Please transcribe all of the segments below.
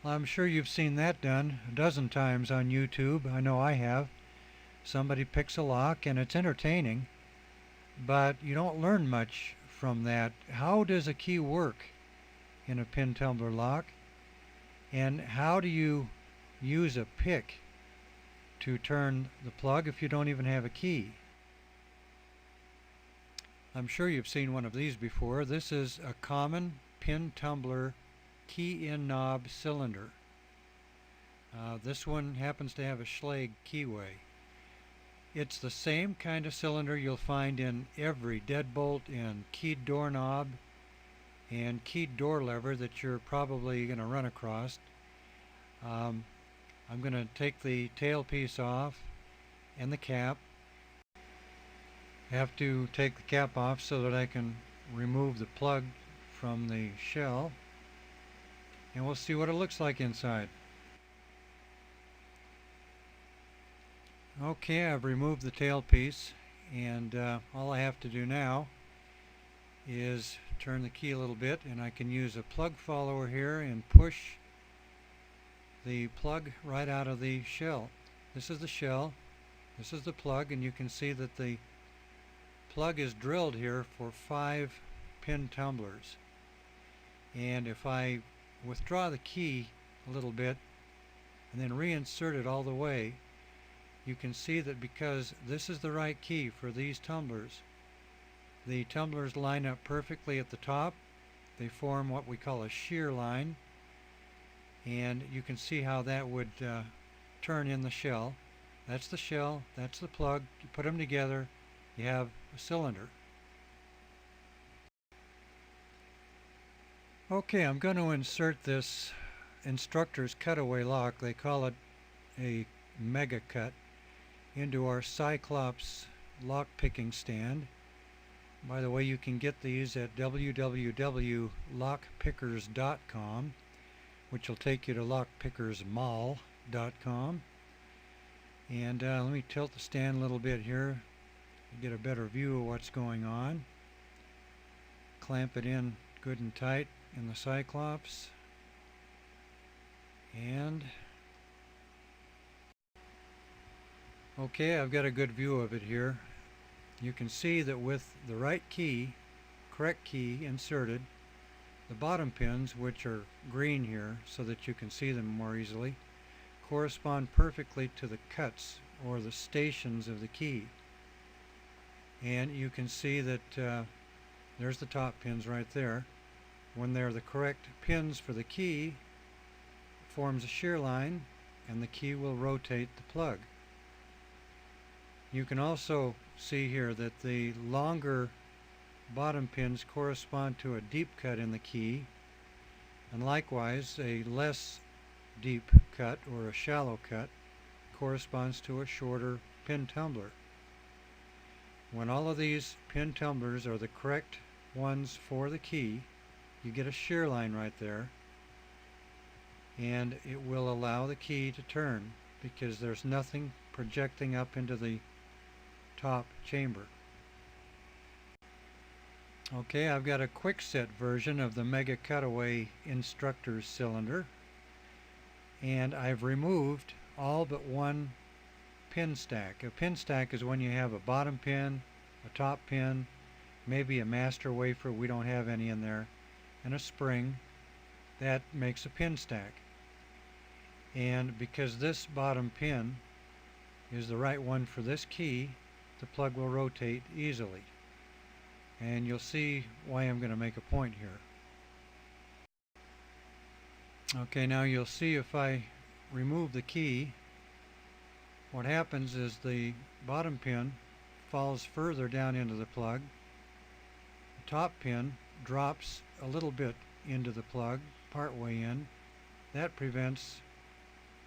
Well, I'm sure you've seen that done a dozen times on YouTube. I know I have. Somebody picks a lock and it's entertaining, but you don't learn much from that. How does a key work in a pin tumbler lock? And how do you use a pick to turn the plug if you don't even have a key? I'm sure you've seen one of these before. This is a common pin tumbler key-in knob cylinder. This one happens to have a Schlage keyway. It's the same kind of cylinder you'll find in every deadbolt and keyed doorknob and keyed door lever that you're probably going to run across. I'm going to take the tailpiece off and the cap. I have to take the cap off so that I can remove the plug from the shell, and we'll see what it looks like inside. Okay, I've removed the tailpiece, and all I have to do now is turn the key a little bit, and I can use a plug follower here and push the plug right out of the shell. This is the shell, this is the plug, and you can see that the plug is drilled here for 5 pin tumblers. And if I withdraw the key a little bit and then reinsert it all the way, you can see that because this is the right key for these tumblers, the tumblers line up perfectly at the top. They form what we call a shear line, and you can see how that would turn in the shell. That's the shell, that's the plug. You put them together, you have a cylinder. Okay, I'm going to insert this instructor's cutaway lock, they call it a mega cut, into our Cyclops lock picking stand. By the way, you can get these at www.lockpickers.com, which will take you to lockpickersmall.com. And let me tilt the stand a little bit here to get a better view of what's going on. Clamp it in good and tight in the Cyclops, and okay, I've got a good view of it here. You can see that with the right key, correct key inserted, the bottom pins, which are green here so that you can see them more easily, correspond perfectly to the cuts or the stations of the key. And you can see that there's the top pins right there. When they're the correct pins for the key, it forms a shear line and the key will rotate the plug. You can also see here that the longer bottom pins correspond to a deep cut in the key, and likewise a less deep cut or a shallow cut corresponds to a shorter pin tumbler. When all of these pin tumblers are the correct ones for the key, you get a shear line right there, and it will allow the key to turn because there's nothing projecting up into the top chamber. Okay, I've got a quick set version of the Mega Cutaway Instructor's cylinder, and I've removed all but one pin stack. A pin stack is when you have a bottom pin, a top pin, maybe a master wafer, we don't have any in there, and a spring. That makes a pin stack. And because this bottom pin is the right one for this key, the plug will rotate easily. And you'll see why I'm going to make a point here. Okay, now you'll see if I remove the key, what happens is the bottom pin falls further down into the plug. The top pin drops a little bit into the plug, part way in. That prevents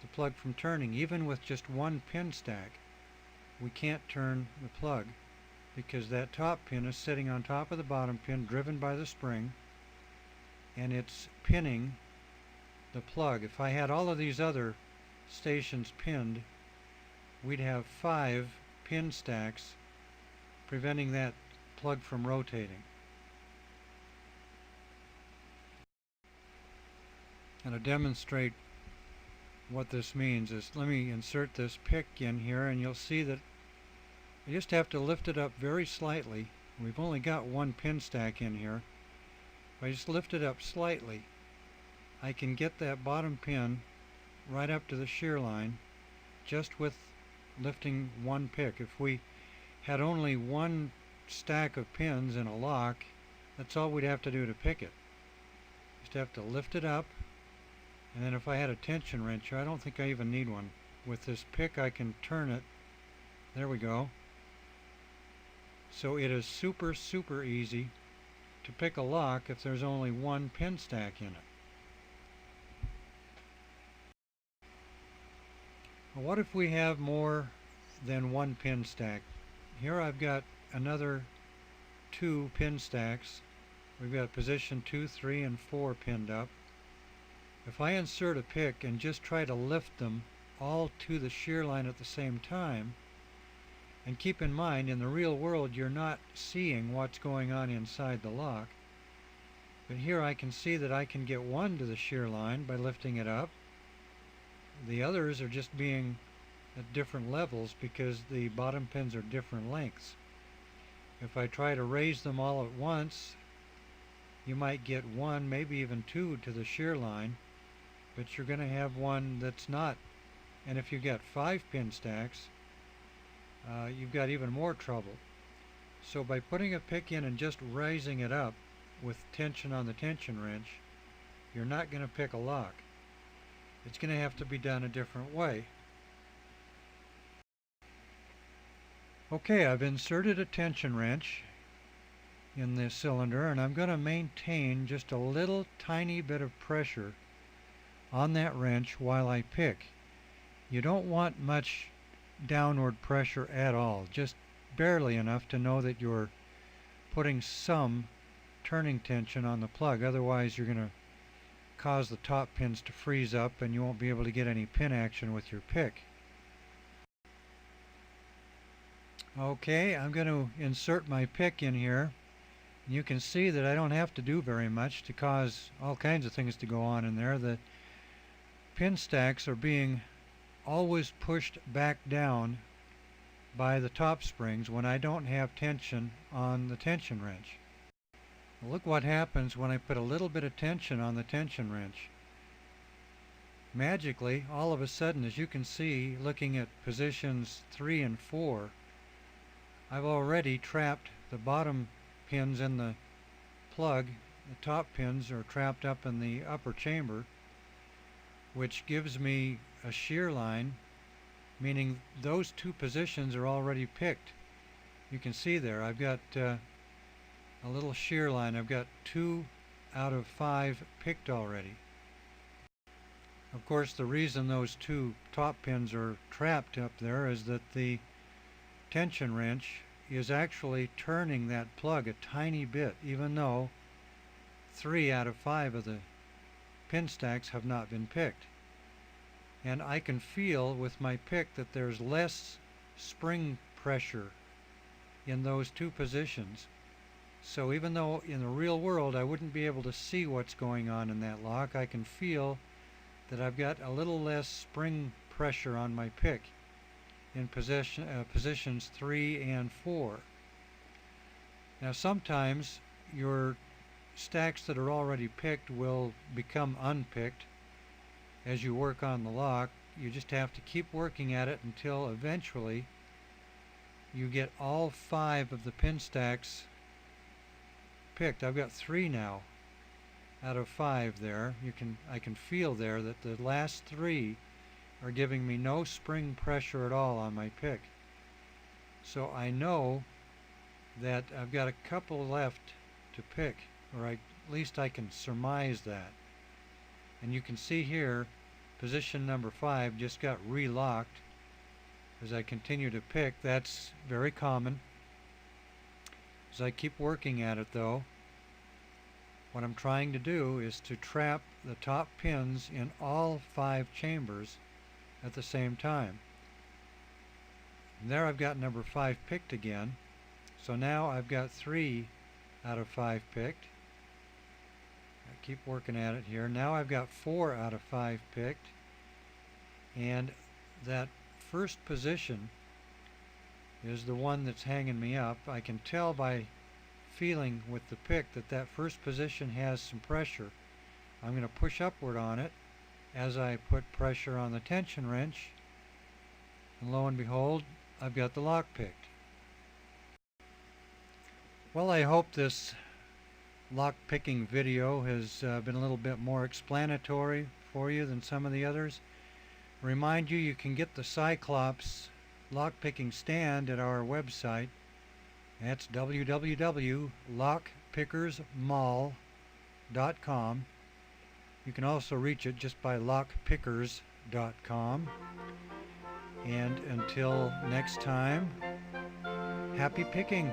the plug from turning. Even with just one pin stack, we can't turn the plug because that top pin is sitting on top of the bottom pin, driven by the spring, and it's pinning the plug. If I had all of these other stations pinned, we'd have 5 pin stacks preventing that plug from rotating. And to demonstrate what this means is, let me insert this pick in here, and you'll see that I just have to lift it up very slightly. We've only got one pin stack in here. If I just lift it up slightly, I can get that bottom pin right up to the shear line just with lifting one pick. If we had only one stack of pins in a lock, that's all we'd have to do to pick it. Just have to lift it up, and then if I had a tension wrench, I don't think I even need one. With this pick I can turn it. There we go. So it is super easy to pick a lock if there's only one pin stack in it. Well, what if we have more than one pin stack? Here I've got another 2 pin stacks. We've got position 2, 3, and 4 pinned up. If I insert a pick and just try to lift them all to the shear line at the same time, and keep in mind, in the real world you're not seeing what's going on inside the lock, but here I can see that I can get one to the shear line by lifting it up. The others are just being at different levels because the bottom pins are different lengths. If I try to raise them all at once, you might get one, maybe even 2 to the shear line, but you're going to have one that's not. And if you get 5 pin stacks, you've got even more trouble. So by putting a pick in and just raising it up with tension on the tension wrench, you're not going to pick a lock. It's going to have to be done a different way. Okay, I've inserted a tension wrench in this cylinder, and I'm going to maintain just a little tiny bit of pressure on that wrench while I pick. You don't want much downward pressure at all, just barely enough to know that you're putting some turning tension on the plug. Otherwise you're going to cause the top pins to freeze up and you won't be able to get any pin action with your pick. Okay, I'm going to insert my pick in here. You can see that I don't have to do very much to cause all kinds of things to go on in there. The pin stacks are being always pushed back down by the top springs when I don't have tension on the tension wrench. Look what happens when I put a little bit of tension on the tension wrench. Magically, all of a sudden, as you can see, looking at positions 3 and 4, I've already trapped the bottom pins in the plug. The top pins are trapped up in the upper chamber, which gives me a shear line, meaning those 2 positions are already picked. You can see there I've got a little shear line. I've got 2 out of 5 picked already. Of course, the reason those 2 top pins are trapped up there is that the tension wrench is actually turning that plug a tiny bit, even though 3 out of 5 of the pin stacks have not been picked. And I can feel with my pick that there's less spring pressure in those 2 positions. So even though in the real world I wouldn't be able to see what's going on in that lock, I can feel that I've got a little less spring pressure on my pick in positions 3 and 4. Now sometimes your stacks that are already picked will become unpicked as you work on the lock. You just have to keep working at it until eventually you get all 5 of the pin stacks picked. I've got 3 now out of 5 there. I can feel there that the last 3 are giving me no spring pressure at all on my pick. So I know that I've got a couple left to pick, or at least I can surmise that. And you can see here position number 5 just got relocked as I continue to pick. That's very common. As I keep working at it though, what I'm trying to do is to trap the top pins in all 5 chambers at the same time. And there I've got number 5 picked again. So now I've got 3 out of 5 picked. I keep working at it here. Now I've got 4 out of 5 picked. And that first position is the one that's hanging me up. I can tell by feeling with the pick that that first position has some pressure. I'm going to push upward on it as I put pressure on the tension wrench, and lo and behold, I've got the lock picked. Well, I hope this lock picking video has been a little bit more explanatory for you than some of the others. Remind you, you can get the Cyclops lock picking stand at our website. That's www.lockpickersmall.com. You can also reach it just by lockpickers.com. And until next time, happy picking!